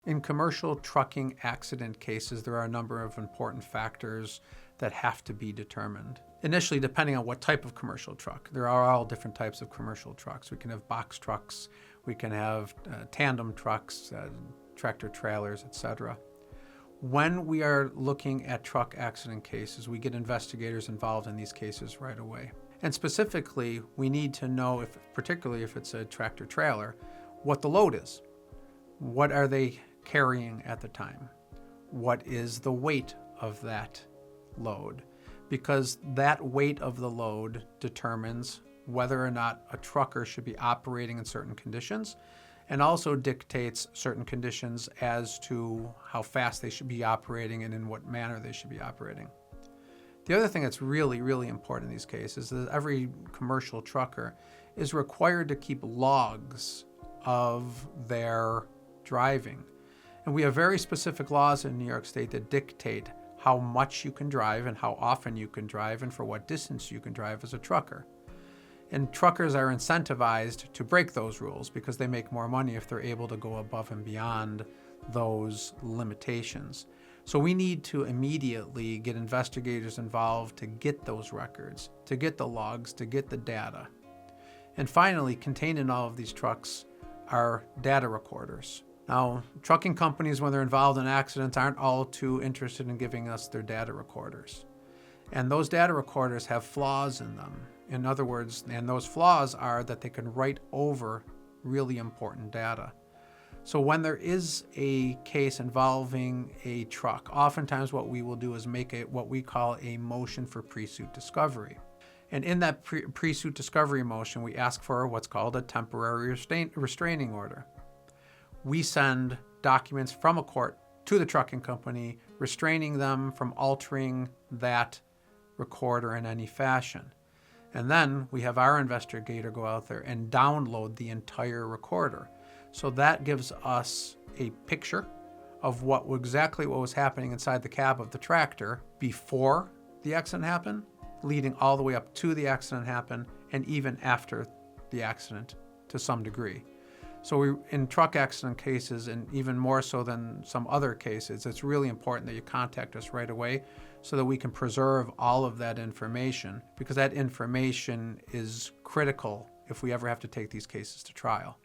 In commercial trucking accident cases, there are a number of important factors that have to be determined. Initially, depending on what type of commercial truck, there are all different types of commercial trucks. We can have box trucks, we can have tandem trucks, tractor trailers, etc. When we are looking at truck accident cases, we get investigators involved in these cases right away. And specifically, we need to know, particularly if it's a tractor trailer, what the load is. What are they carrying at the time? What is the weight of that load? Because that weight of the load determines whether or not a trucker should be operating in certain conditions, and also dictates certain conditions as to how fast they should be operating and in what manner they should be operating. The other thing that's really, really important in these cases is that every commercial trucker is required to keep logs of their driving. And we have very specific laws in New York State that dictate how much you can drive and how often you can drive and for what distance you can drive as a trucker. And truckers are incentivized to break those rules because they make more money if they're able to go above and beyond those limitations. So we need to immediately get investigators involved to get those records, to get the logs, to get the data. And finally, contained in all of these trucks are data recorders. Now, trucking companies, when they're involved in accidents, aren't all too interested in giving us their data recorders. And those data recorders have flaws in them. In other words, and those flaws are that they can write over really important data. So when there is a case involving a truck, oftentimes what we will do is make what we call a motion for pre-suit discovery. And in that pre-suit discovery motion, we ask for what's called a temporary restraining order. We send documents from a court to the trucking company, restraining them from altering that recorder in any fashion. And then we have our investigator go out there and download the entire recorder. So that gives us a picture of exactly what was happening inside the cab of the tractor before the accident happened, leading all the way up to the accident happened, and even after the accident to some degree. So in truck accident cases, and even more so than some other cases, it's really important that you contact us right away so that we can preserve all of that information, because that information is critical if we ever have to take these cases to trial.